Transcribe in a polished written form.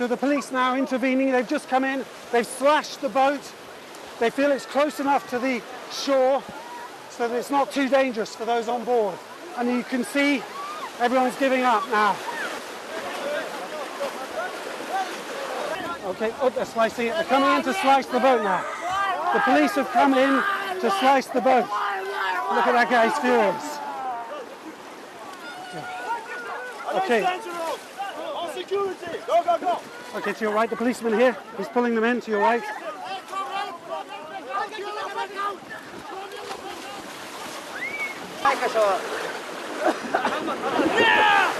So the police now intervening, they've just come in, they've slashed the boat. They feel it's close enough to the shore so that it's not too dangerous for those on board. And you can see everyone's giving up now. Okay, oh, they're slicing it. They're coming in to slice the boat now. The police have come in to slice the boat. Look at that guy, he's furious. Okay. On security. Go, go, go. Okay, to your right, the policeman here. He's pulling them in to your right. Yeah!